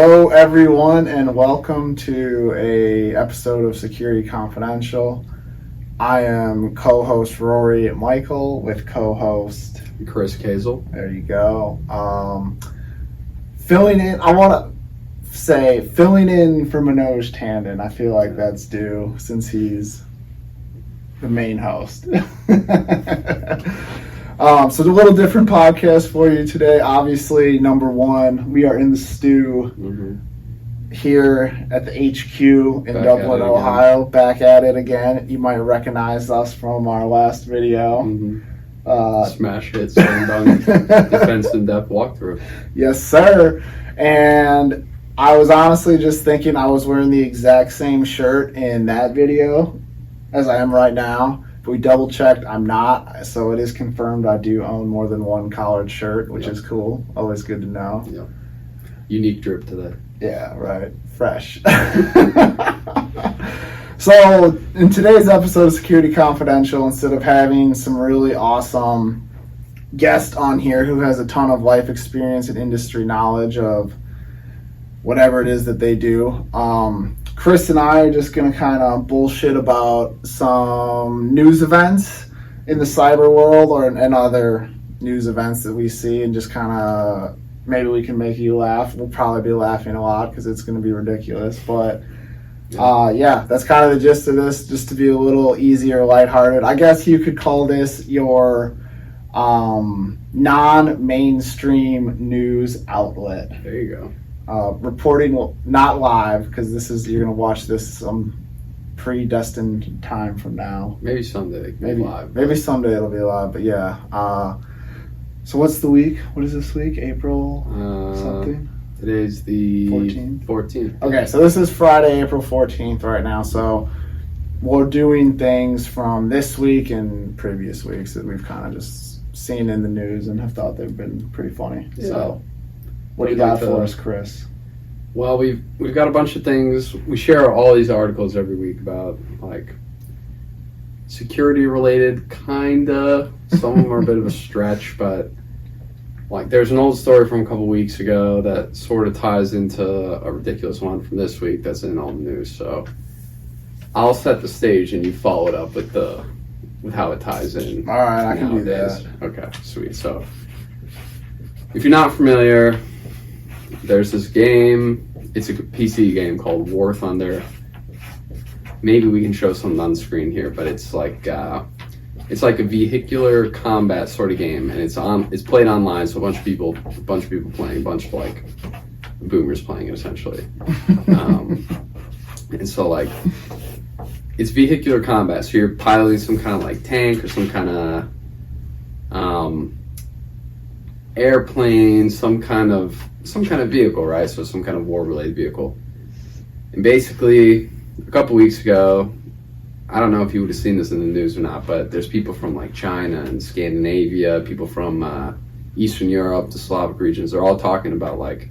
Hello, everyone, and welcome to a episode of Security Confidential. I am co-host Rory Michael with co-host Chris Kazel. There you go. Filling in, I want to say filling in for Manoj Tandon. I feel like that's due since he's the main host. So it's a little different podcast for you today. Obviously, number one, we are in the stew here at the HQ in Dublin, Ohio. Back at it again. You might recognize us from our last video. Smash hit, slam dunk, defense in depth walkthrough. Yes, sir. And I was honestly just thinking I was wearing the exact same shirt in that video as I am right now. We double checked, I'm not, so it is confirmed I do own more than one collared shirt, which is cool. Always good to know. Yep. Unique drip today. Yeah, right. Fresh. So, in today's episode of Security Confidential, instead of having some really awesome guest on here who has a ton of life experience and industry knowledge of whatever it is that they do, Chris and I are just going to kind of bullshit about some news events in the cyber world and other news events that we see, and just kind of maybe we can make you laugh. We'll probably be laughing a lot because it's going to be ridiculous. But yeah, that's kind of the gist of this, just to be a little easier, lighthearted. I guess you could call this your non-mainstream news outlet. There you go. Reporting not live, because you're gonna watch this some predestined time from now. Maybe someday live. Maybe someday it'll be live. But yeah. So what's the week? What is this week? April something. Today's the 14th. Okay, so this is Friday, April 14th right now. So we're doing things from this week and previous weeks that we've kind of just seen in the news and have thought they've been pretty funny. Yeah. So. What do you got for us, Chris? Well, we've got a bunch of things. We share all these articles every week about, like, security related, kinda. Some of them are a bit of a stretch, but like there's an old story from a couple weeks ago that sort of ties into a ridiculous one from this week that's in all the news. So I'll set the stage and you follow it up with how it ties in. All right, I can do that. Okay, sweet. So if you're not familiar, there's this game. It's a PC game called War Thunder. Maybe we can show something on the screen here, but it's like a vehicular combat sort of game, and it's played online. So a bunch of people playing, a bunch of like boomers playing it essentially. And so like it's vehicular combat. So you're piloting some kind of like tank or some kind of airplane, some kind of vehicle, right? So some kind of war-related vehicle. And basically, a couple weeks ago, I don't know if you would have seen this in the news or not, but there's people from like China and Scandinavia, people from Eastern Europe, the Slavic regions. They're all talking about like,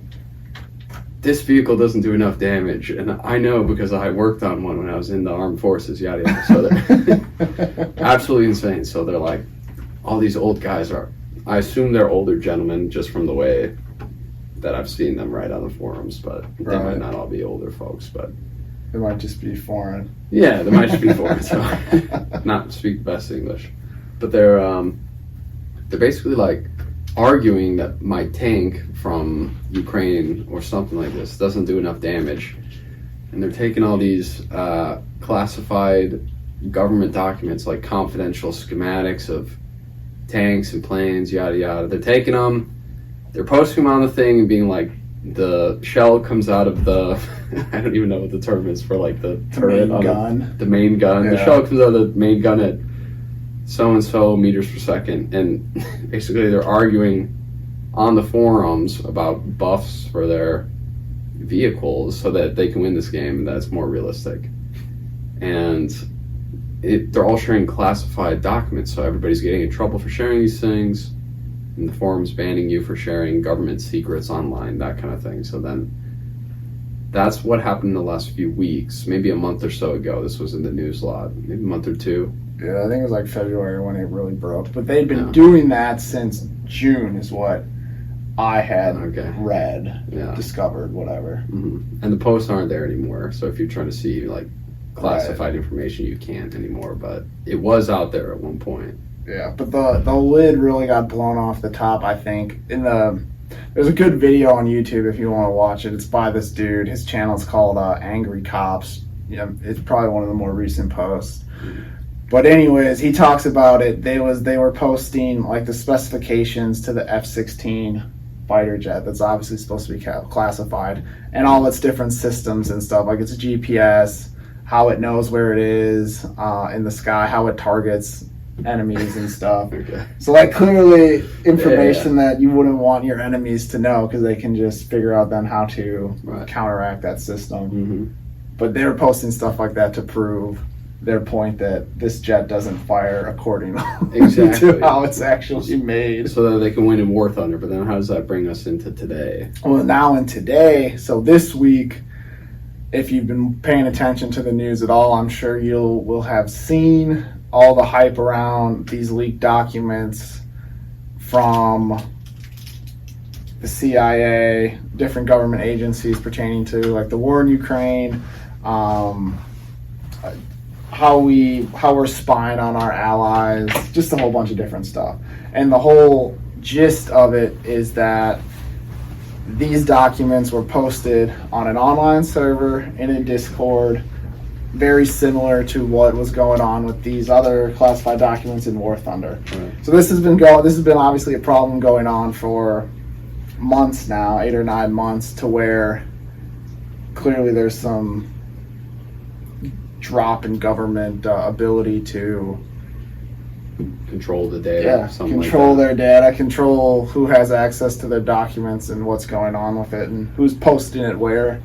this vehicle doesn't do enough damage, and I know because I worked on one when I was in the armed forces, yada yada. So they're absolutely insane. So they're like, all these old guys are. I assume they're older gentlemen just from the way that I've seen them write on the forums, but they might not all be older folks, but they might just be foreign. Yeah, they might just be foreign, so not speak the best English. But they're basically like arguing that my tank from Ukraine or something like this doesn't do enough damage. And they're taking all these classified government documents, like confidential schematics of tanks and planes, yada yada. They're taking them, they're posting them on the thing and being like, the shell comes out of the I don't even know what the term is for like the turret on the main gun. Yeah. The shell comes out of the main gun at so and so meters per second, and basically they're arguing on the forums about buffs for their vehicles so that they can win this game and that's more realistic. And they're all sharing classified documents, so everybody's getting in trouble for sharing these things, and the forum's banning you for sharing government secrets online, that kind of thing. So then that's what happened in the last few weeks, maybe a month or so ago. This was in the news a lot, maybe a month or two. Yeah, I think it was like February when it really broke. But they'd been doing that since June is what I had Okay. read, Yeah. discovered, whatever. And the posts aren't there anymore. So if you're trying to see like classified information, you can't anymore. But it was out there at one point. Yeah, but the lid really got blown off the top, I think. There's a good video on YouTube if you want to watch it. It's by this dude. His channel's called Angry Cops. It's probably one of the more recent posts. But anyways, he talks about it. They were posting like the specifications to the F-16 fighter jet that's obviously supposed to be classified, and all its different systems and stuff, like its GPS, how it knows where it is in the sky, how it targets enemies and stuff. Okay. So like clearly information that you wouldn't want your enemies to know, because they can just figure out then how to counteract that system. But they're posting stuff like that to prove their point that this jet doesn't fire according to how it's actually made. So that they can win in War Thunder. But then how does that bring us into today? Well, now in today, so this week, if you've been paying attention to the news at all, I'm sure will have seen all the hype around these leaked documents from the CIA, different government agencies pertaining to like the war in Ukraine, how we're spying on our allies, just a whole bunch of different stuff. And the whole gist of it is that these documents were posted on an online server in a Discord, very similar to what was going on with these other classified documents in War Thunder. Right. So this has been obviously a problem going on for months now, 8 or 9 months, to where clearly there's some drop in government ability to control the data. Control their data, control who has access to their documents and what's going on with it, and who's posting it where,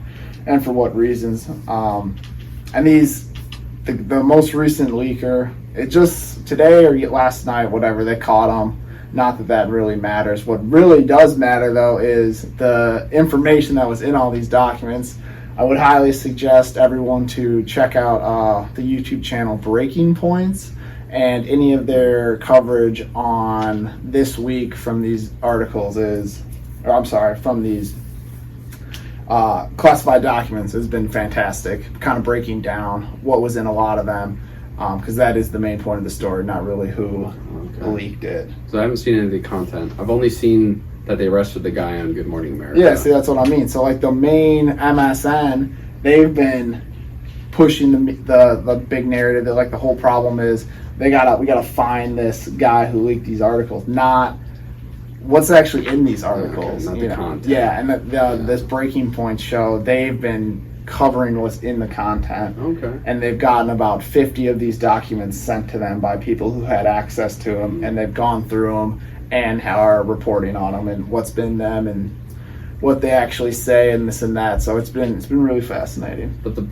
and for what reasons. And the most recent leaker, it just today or last night, whatever, they caught him. Not that really matters. What really does matter, though, is the information that was in all these documents. I would highly suggest everyone to check out the YouTube channel Breaking Points and any of their coverage on this week from these articles from these classified documents has been fantastic, kind of breaking down what was in a lot of them, because that is the main point of the story, not really who leaked it. So I haven't seen any of the content. I've only seen that they arrested the guy on Good Morning America. Yeah, see, that's what I mean. So like the main MSN, they've been pushing the big narrative that like the whole problem is we gotta find this guy who leaked these articles, not what's actually in these articles. Not the content. Yeah, and this Breaking Point show, they've been covering what's in the content. Okay. And they've gotten about 50 of these documents sent to them by people who had access to them, and they've gone through them and are reporting on them and what's been them and what they actually say and this and that. So it's been really fascinating. But the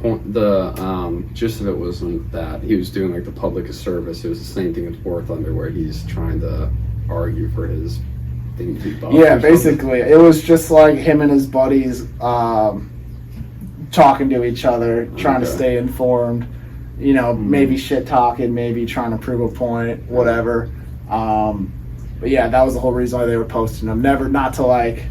gist of it wasn't that he was doing like the public a service. It was the same thing with War Thunder, where he's trying to argue for his thing to be buffed. Yeah, basically, it was just like him and his buddies talking to each other, trying to stay informed. Maybe shit talking, maybe trying to prove a point, whatever. But yeah, that was the whole reason why they were posting them. Not to like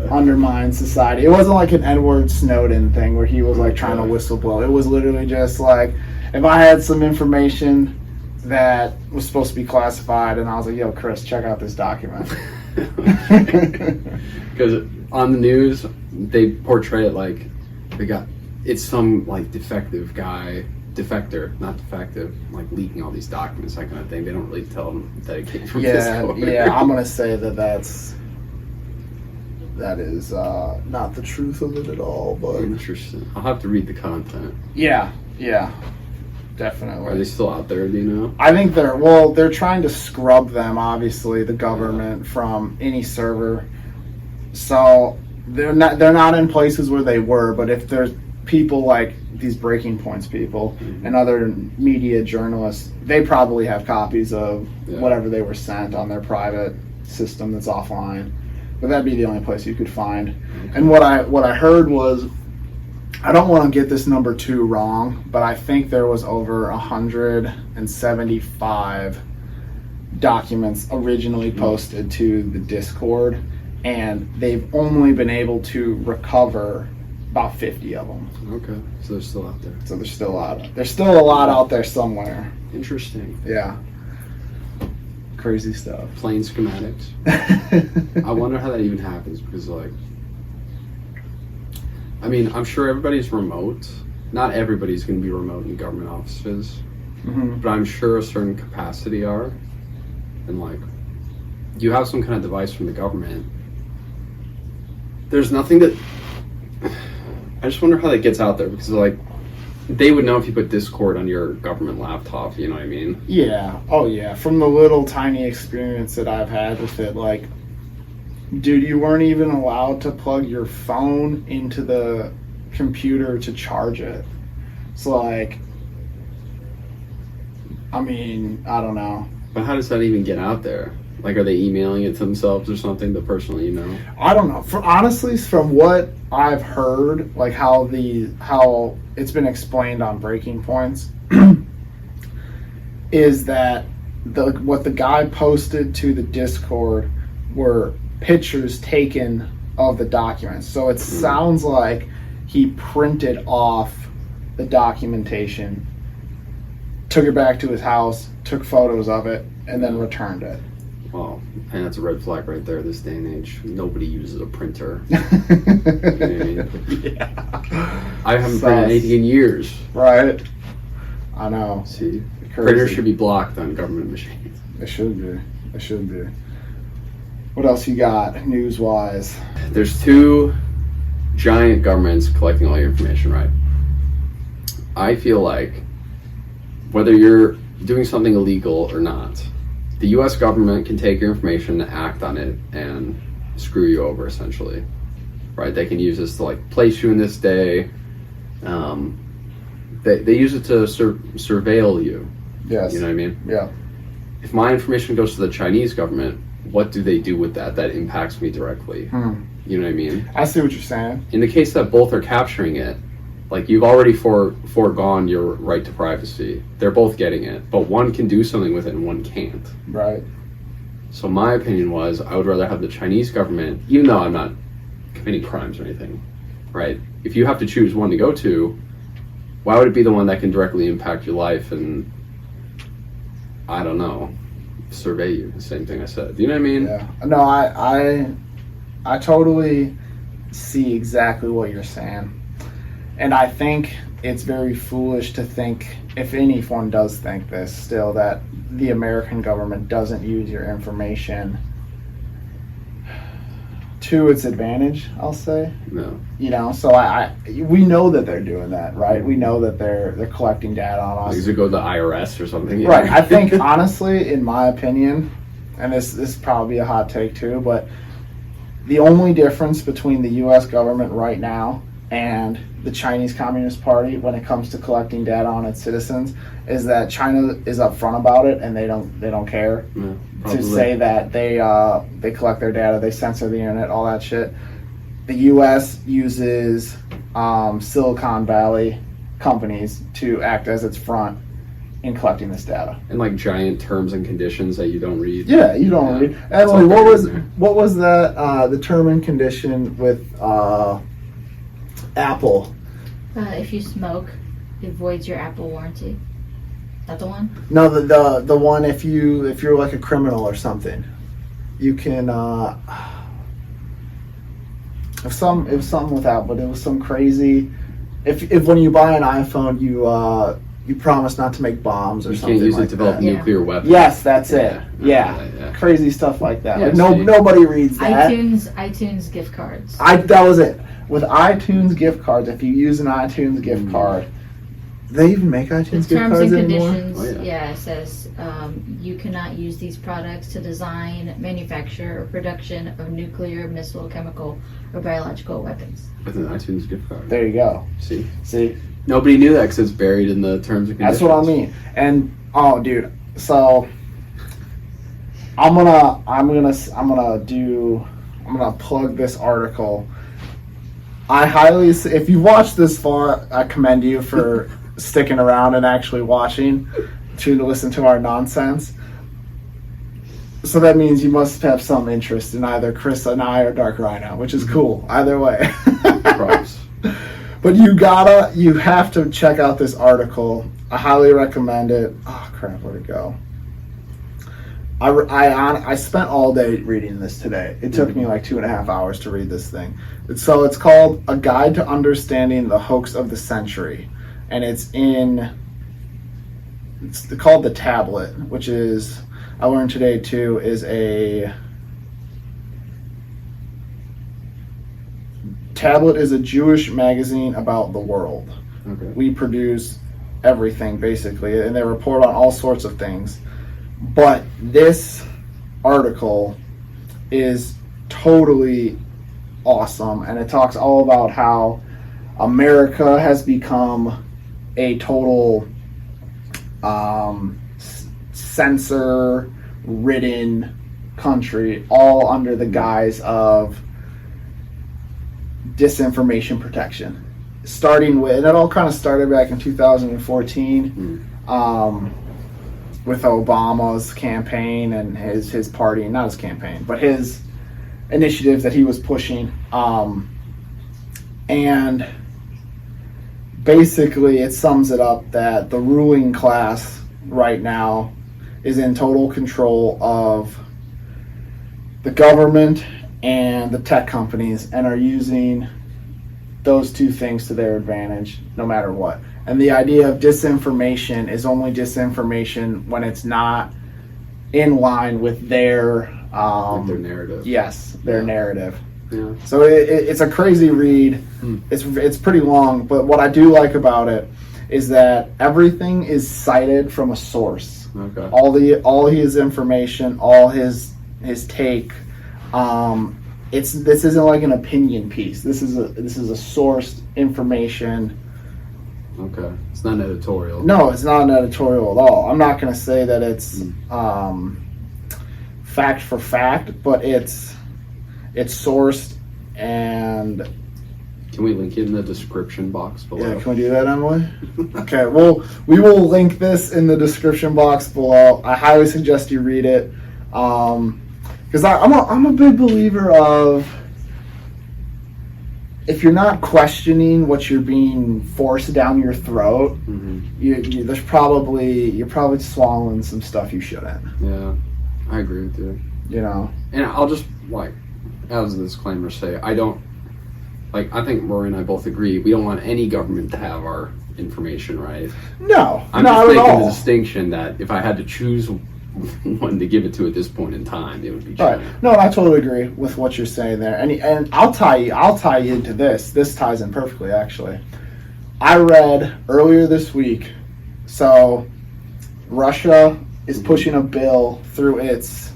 undermine society. It wasn't like an Edward Snowden thing where he was like trying to whistleblow. It was literally just like, if I had some information that was supposed to be classified and I was like, yo, Chris, check out this document. Because on the news, they portray it like it's some like defector, not defective, like leaking all these documents, that kind of thing. They don't really tell them that it came from Discord. Yeah, I'm gonna say that is not the truth of it at all. But interesting. I'll have to read the content. Yeah, definitely. Are they still out there? Do you know? I think they're trying to scrub them, obviously, the government, from any server. So they're not in places where they were. But if there's people like these Breaking Points people and other media journalists, they probably have copies of whatever they were sent on their private system that's offline. But that'd be the only place you could find. And what I heard was, I don't want to get this number too wrong, but I think there was over 175 documents originally posted to the Discord, and they've only been able to recover about 50 of them. Okay, so they're still out there. So there's still a lot out there somewhere. Interesting. Yeah. Crazy stuff. Plain schematics. I wonder how that even happens because, like, I mean, I'm sure everybody's remote. Not everybody's going to be remote in government offices, but I'm sure a certain capacity are. And, like, you have some kind of device from the government. There's nothing that. I just wonder how that gets out there because, like, they would know if you put Discord on your government laptop, you know what I mean? Yeah. Oh, yeah. From the little tiny experience that I've had with it, like, dude, you weren't even allowed to plug your phone into the computer to charge it. So, like, I mean, I don't know. But how does that even get out there? Like, are they emailing it to themselves or something, the personal email? I don't know. Honestly, from what I've heard, like how it's been explained on Breaking Points, is that what the guy posted to the Discord were pictures taken of the documents. So it sounds like he printed off the documentation, took it back to his house, took photos of it, and then returned it. Well, and that's a red flag right there this day and age. Nobody uses a printer. You know what I mean? Yeah. I haven't printed anything in years. Right. I know. See? Crazy. Printers should be blocked on government machines. It should be. It should be. What else you got, news-wise? There's two giant governments collecting all your information, right? I feel like whether you're doing something illegal or not, the U.S. government can take your information, act on it, and screw you over, essentially. Right? They can use this to, like, place you in this day. They use it to surveil you. Yes. You know what I mean? Yeah. If my information goes to the Chinese government, what do they do with that impacts me directly? You know what I mean? I see what you're saying. In the case that both are capturing it, like, you've already foregone your right to privacy. They're both getting it, but one can do something with it and one can't. Right. So my opinion was I would rather have the Chinese government, even though I'm not committing crimes or anything, right? If you have to choose one to go to, why would it be the one that can directly impact your life and, I don't know, survey you? The same thing I said. Do you know what I mean? Yeah. No, I totally see exactly what you're saying. And I think it's very foolish to think, if anyone does think this still, that the American government doesn't use your information to its advantage, I'll say. No. You know, so we know that they're doing that, right? We know that they're collecting data on us. Does it go to the IRS or something? Yeah. Right. I think, honestly, in my opinion, and this is probably a hot take too, but the only difference between the U.S. government right now and the Chinese Communist Party when it comes to collecting data on its citizens is that China is upfront about it and they don't care to say that they collect their data, they censor the internet, all that shit. The U.S. uses Silicon Valley companies to act as its front in collecting this data. And, like, giant terms and conditions that you don't read. Yeah, you don't read. And like, what was that the term and condition with Apple? If you smoke, it voids your Apple warranty. That the one? No, the one if you're like a criminal or something, you can if something with Apple, but it was some crazy. If when you buy an iPhone, you promise not to make bombs or you something. Can't use like it to develop that. nuclear weapons. Yes, that's it. Yeah. Crazy stuff like that. Yeah, like nobody reads that. iTunes gift cards. That was it. With iTunes gift cards, if you use an iTunes gift card, do they even make iTunes gift cards anymore? Terms and conditions, it says you cannot use these products to design, manufacture, or production of nuclear, missile, chemical, or biological weapons. With an iTunes gift card. There you go. See? Nobody knew that because it's buried in the terms and conditions. That's what I mean. And dude, so I'm gonna plug this article. If you watched this far, I commend you for sticking around and actually watching to listen to our nonsense. So that means you must have some interest in either Chris and I or Dark Rhino, which is cool. Either way. Props. But you have to check out this article. I highly recommend it. Oh crap, where'd it go? I spent all day reading this today. It took me like 2.5 hours to read this thing. So it's called A Guide to Understanding the Hoax of the Century. And it's called The Tablet, which is, I learned today too, is a Tablet is a Jewish magazine about the world. Okay. We produce everything basically, and they report on all sorts of things. But this article is totally awesome, and it talks all about how America has become a total censor-ridden country, all under the guise of disinformation protection. Starting with, and it all kind of started back in 2014 with Obama's campaign and his party, not his campaign, but his initiatives that he was pushing. And basically it sums it up that the ruling class right now is in total control of the government and the tech companies, and are using those two things to their advantage no matter what. And the idea of disinformation is only disinformation when it's not in line with their their narrative. Yes, their narrative. Yeah. So it's a crazy read. It's pretty long, but what I do like about it is that everything is cited from a source. Okay. All his information, all his take. This isn't like an opinion piece. This is a sourced information. Okay. It's not an editorial. No, it's not an editorial at all. I'm not going to say that it's fact for fact, but it's sourced. And can we link it in the description box below? Yeah, can we do that, Emily? Okay, well, we will link this in the description box below. I highly suggest you read it. Because I'm a big believer of, if you're not questioning what you're being forced down your throat, you're probably swallowing some stuff you shouldn't. Yeah, I agree with you. You know, and I'll just as a disclaimer say, I think Rory and I both agree we don't want any government to have our information, right? No, I'm not just at making all. the distinction that if I had to choose one to give it to at this point in time, it would be China. Right. No, I totally agree with what you're saying there, and I'll tie you into this. This ties in perfectly, actually. I read earlier this week. So, Russia is pushing a bill through its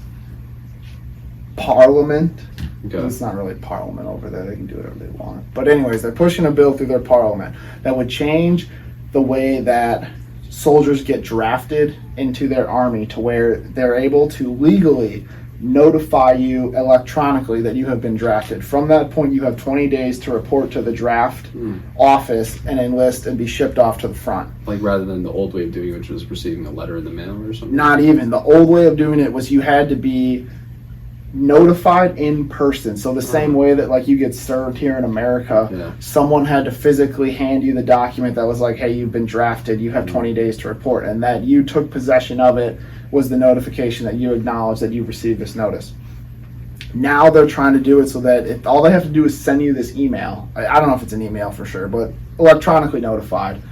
parliament. Okay. It's not really parliament over there. They can do whatever they want. But anyways, they're pushing a bill through their parliament that would change the way that soldiers get drafted into their army, to where they're able to legally notify you electronically that you have been drafted. From that point, you have 20 days to report to the draft office and enlist and be shipped off to the front. Like, rather than the old way of doing it, which was receiving a letter in the mail or something? Not even. The old way of doing it was you had to be notified in person. So the same way that like you get served here in America, someone had to physically hand you the document that was like, hey, you've been drafted, you have 20 days to report, and that you took possession of it was the notification that you acknowledge that you received this notice. Now they're trying to do it so that all they have to do is send you this email. I don't know if it's an email for sure, but electronically notified.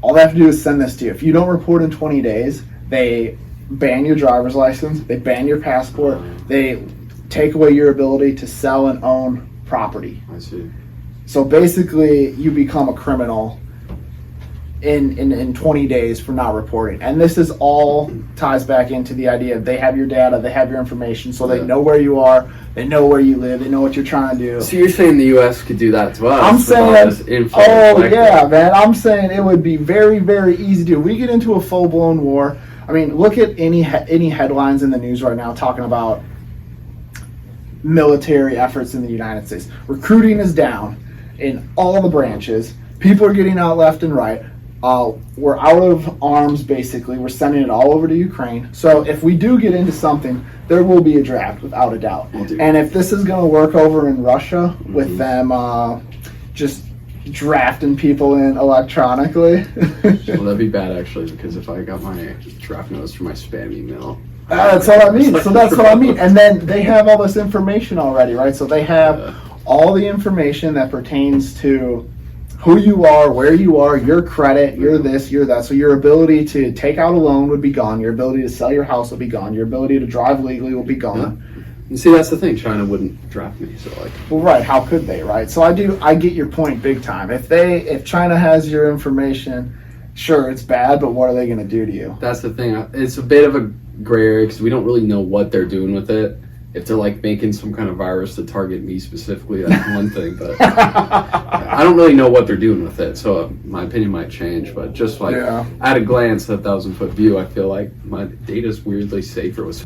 All they have to do is send this to you. If you don't report in 20 days, they ban your driver's license, they ban your passport, they take away your ability to sell and own property. I see. So basically, you become a criminal in 20 days for not reporting. And this is all ties back into the idea of they have your data, they have your information, so they know where you are, they know where you live, they know what you're trying to do. So you're saying the U.S. could do that to us? I'm saying, yeah, man, I'm saying it would be very, very easy to do. We get into a full-blown war. I mean, look at any headlines in the news right now talking about military efforts in the United States. Recruiting is down in all the branches. People are getting out left and right. we're out of arms, basically. We're sending it all over to Ukraine. So if we do get into something, there will be a draft, without a doubt. And if this is going to work over in Russia with them just drafting people in electronically. Well, that'd be bad, actually, because if I got my draft notice from my spam email... That's what I mean. So that's what I mean. And then they have all this information already, right? So they have all the information that pertains to who you are, where you are, your credit, you're this, you're that. So your ability to take out a loan would be gone. Your ability to sell your house would be gone. Your ability to drive legally will be gone. And see, that's the thing. China wouldn't draft me, so like... Well, right. How could they, right? So I get your point big time. If China has your information, sure, it's bad, but what are they going to do to you? That's the thing. It's a bit of a gray area because we don't really know what they're doing with it. If they're like making some kind of virus to target me specifically, that's one thing. But I don't really know what they're doing with it, so my opinion might change. But just like at a glance, a 1,000-foot view, I feel like my data's weirdly safer with.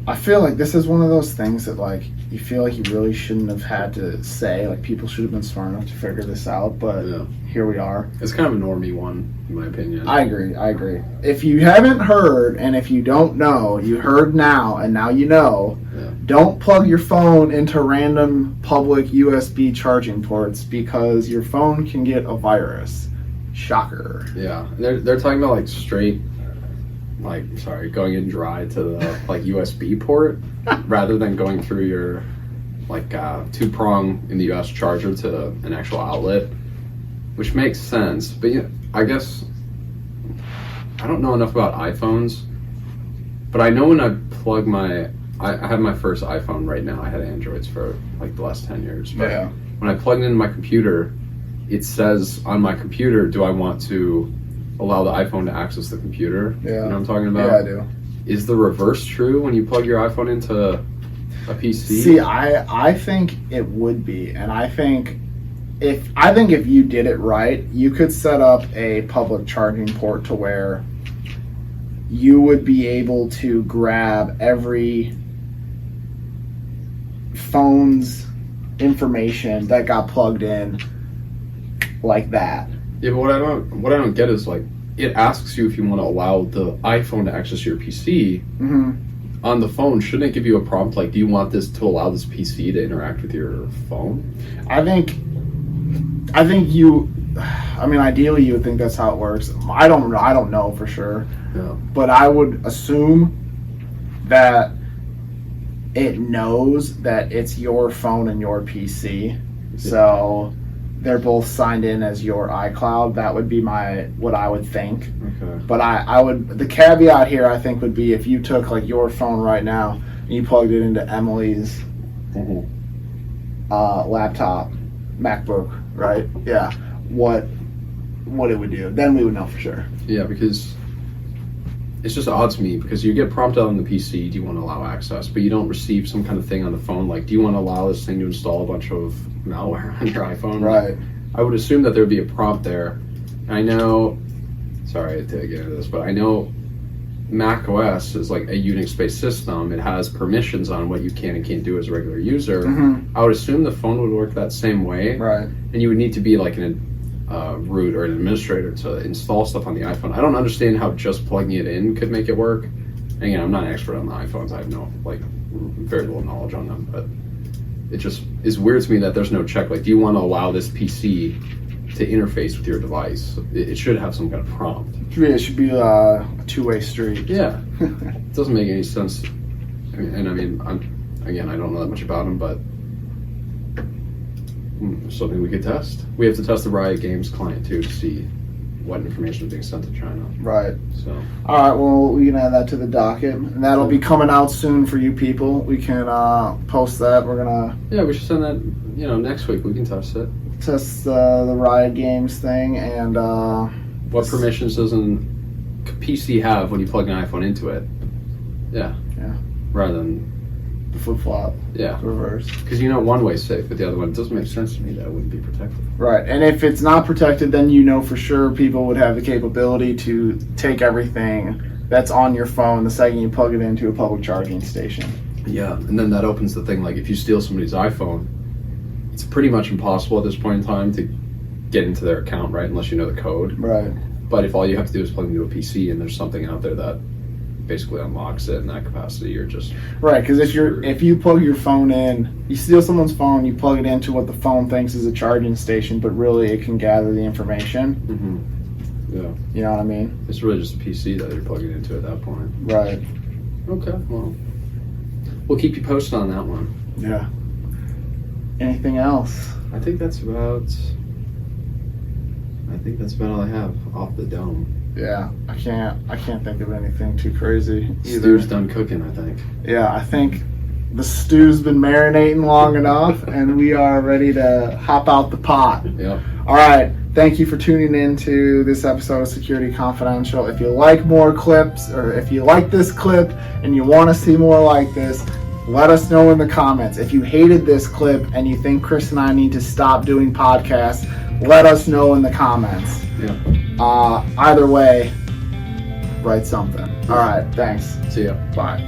I feel like this is one of those things that like you feel like you really shouldn't have had to say. Like people should have been smart enough to figure this out, but here we are. It's kind of a normie one, in my opinion. I agree. If you haven't heard, and if you don't know, you heard now, and now you know. Don't plug your phone into random public USB charging ports because your phone can get a virus. Shocker. Yeah, they're talking about like straight, going in dry to the like USB port rather than going through your like two-prong in the US charger to an actual outlet, which makes sense. But yeah, I guess I don't know enough about iPhones, but I know when I plug I have my first iPhone right now. I had Androids for like the last 10 years. But when I plug it into my computer, it says on my computer, do I want to allow the iPhone to access the computer? Yeah. You know what I'm talking about? Yeah, I do. Is the reverse true when you plug your iPhone into a PC? See, I think it would be. And I think if you did it right, you could set up a public charging port to where you would be able to grab every phone's information that got plugged in like that. Yeah, but what I don't get is like it asks you if you want to allow the iPhone to access your PC. On the phone. Shouldn't it give you a prompt like, do you want this to allow this PC to interact with your phone? I think ideally you would think that's how it works. I don't know for sure. Yeah. But I would assume that it knows that it's your phone and your PC. So they're both signed in as your iCloud. That would be what I would think. Okay. But I would, the caveat here I think would be if you took like your phone right now and you plugged it into Emily's laptop, MacBook, right? Yeah. What it would do. Then we would know for sure. Yeah, because it's just odd to me because you get prompted on the PC, do you want to allow access, but you don't receive some kind of thing on the phone like, do you want to allow this thing to install a bunch of malware on your iPhone? Right. I would assume that there would be a prompt there. I know, sorry to get into this, but I know Mac OS is like a Unix-based system. It has permissions on what you can and can't do as a regular user. I would assume the phone would work that same way. Right. And you would need to be like an root or an administrator to install stuff on the iPhone. I don't understand how just plugging it in could make it work. And again, I'm not an expert on the iPhones. I have very little knowledge on them, but it just is weird to me that there's no check. Like, do you want to allow this PC to interface with your device? It should have some kind of prompt. It should be a two-way street. Yeah. It doesn't make any sense. I don't know that much about them, but something we could test. We have to test the Riot Games client too to see what information is being sent to China. Right. So. All right. Well, we can add that to the docket, and that'll be coming out soon for you people. We can post that. We're gonna. Yeah, we should send that. Next week we can test it. Test the Riot Games thing and. What permissions does a PC have when you plug an iPhone into it? Yeah. Yeah. Rather than the flip-flop. Yeah. Reverse. Because one way's safe, but the other one, it doesn't make sense to me that it wouldn't be protected. Right. And if it's not protected, then for sure people would have the capability to take everything that's on your phone the second you plug it into a public charging station. Yeah. And then that opens the thing, like if you steal somebody's iPhone, it's pretty much impossible at this point in time to get into their account, right? Unless you know the code. Right. But if all you have to do is plug into a PC and there's something out there that basically unlocks it in that capacity, you're just right. Because if you plug your phone in, you steal someone's phone, you plug it into what the phone thinks is a charging station, but really it can gather the information. Yeah. You know what I mean? It's really just a PC that you're plugging into at that point. Right. Okay. Well, we'll keep you posted on that one. Yeah. Anything else? I think that's about all I have off the dome. Yeah, I can't think of anything too crazy either. Stew's done cooking, I think. Yeah, I think the stew's been marinating long enough, and we are ready to hop out the pot. Yep. All right. Thank you for tuning in to this episode of Security Confidential. If you like more clips, or if you like this clip and you want to see more like this, let us know in the comments. If you hated this clip and you think Chris and I need to stop doing podcasts, let us know in the comments. Yeah. Either way, write something. All right. Thanks. See ya. Bye.